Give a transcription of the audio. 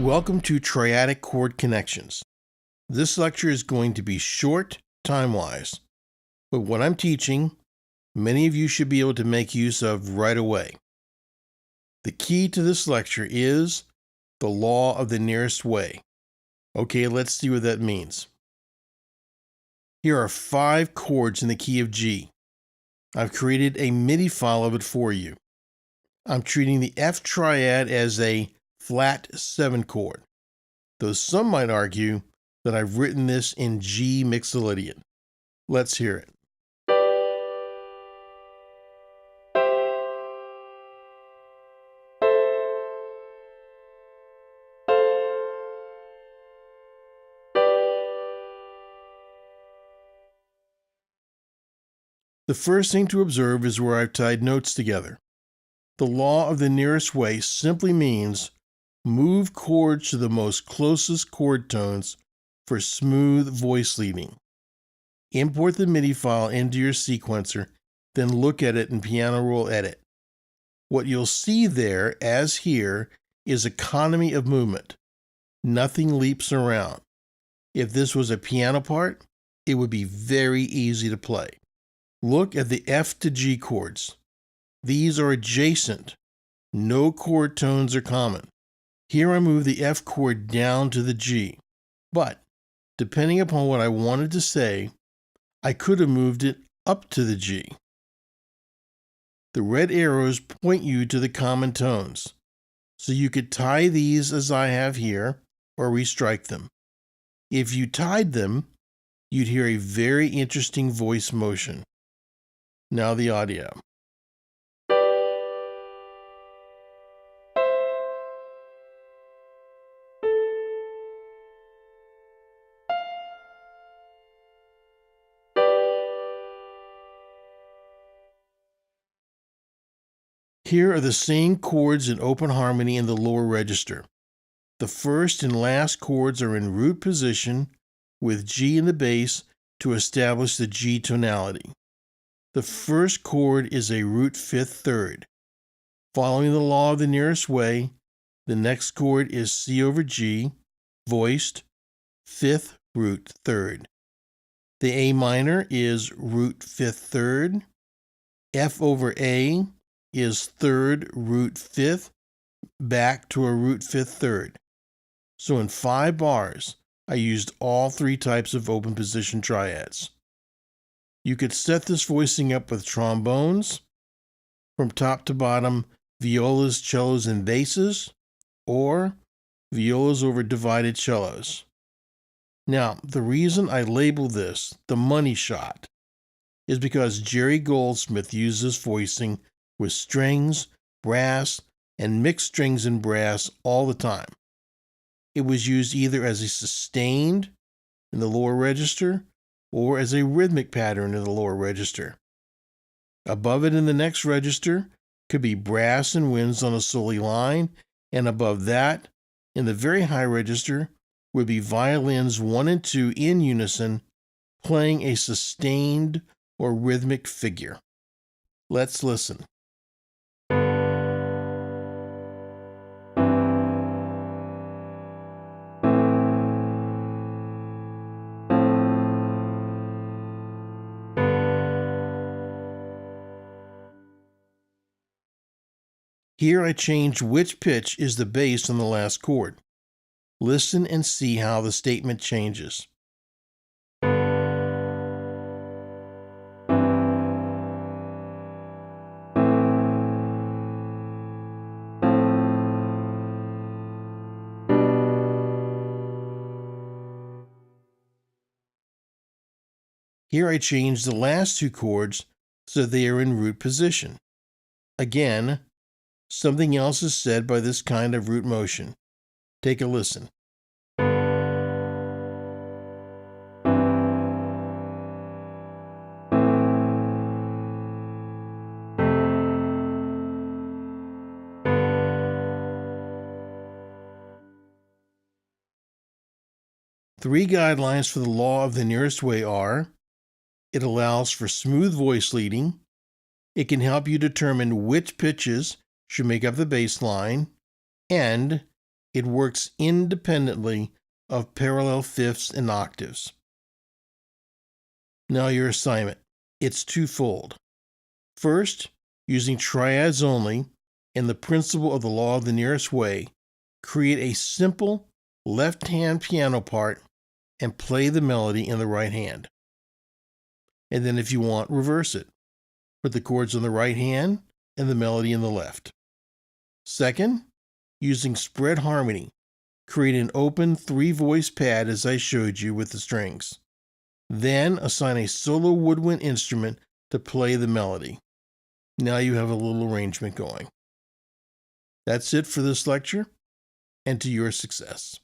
Welcome to Triadic Chord Connections. This lecture is going to be short time-wise, but what I'm teaching, many of you should be able to make use of right away. The key to this lecture is the law of the nearest way. Okay, let's see what that means. Here are 5 chords in the key of G. I've created a MIDI file of it for you. I'm treating the F triad as a flat 7 chord, though some might argue that I've written this in G Mixolydian. Let's hear it. The first thing to observe is where I've tied notes together. The law of the nearest way simply means move chords to the most closest chord tones for smooth voice leading. Import the MIDI file into your sequencer, then look at it in Piano Roll Edit. What you'll see there, as here, is economy of movement. Nothing leaps around. If this was a piano part, it would be very easy to play. Look at the F to G chords. These are adjacent. No chord tones are common. Here I move the F chord down to the G, but depending upon what I wanted to say, I could have moved it up to the G. The red arrows point you to the common tones, so you could tie these as I have here, or restrike them. If you tied them, you'd hear a very interesting voice motion. Now the audio. Here are the same chords in open harmony in the lower register. The first and last chords are in root position with G in the bass to establish the G tonality. The first chord is a root 5th third. Following the law of the nearest way, the next chord is C over G, voiced, 5th root third. The A minor is root 5th third. F over A is 3rd root 5th back to a root 5th third. So in 5 bars, I used all 3 types of open position triads. You could set this voicing up with trombones, from top to bottom, violas, cellos, and basses, or violas over divided cellos. Now, the reason I label this the money shot is because Jerry Goldsmith uses voicing with strings, brass, and mixed strings and brass all the time. It was used either as a sustained in the lower register or as a rhythmic pattern in the lower register. Above it in the next register could be brass and winds on a soli line, and above that, in the very high register, would be violins 1 and 2 in unison playing a sustained or rhythmic figure. Let's listen. Here I change which pitch is the bass on the last chord. Listen and see how the statement changes. Here I change the last 2 chords so they are in root position. Again, something else is said by this kind of root motion. Take a listen. Three guidelines for the law of the nearest way are: it allows for smooth voice leading, it can help you determine which pitches should make up the bass line, and It works independently of parallel fifths and octaves. Now your assignment. It's twofold. First, using triads only and the principle of the law of the nearest way, create a simple left-hand piano part and play the melody in the right hand. And then if you want, reverse it. Put the chords on the right hand and the melody in the left. Second, using spread harmony, create an open 3-voice pad as I showed you with the strings. Then assign a solo woodwind instrument to play the melody. Now you have a little arrangement going. That's it for this lecture, and to your success.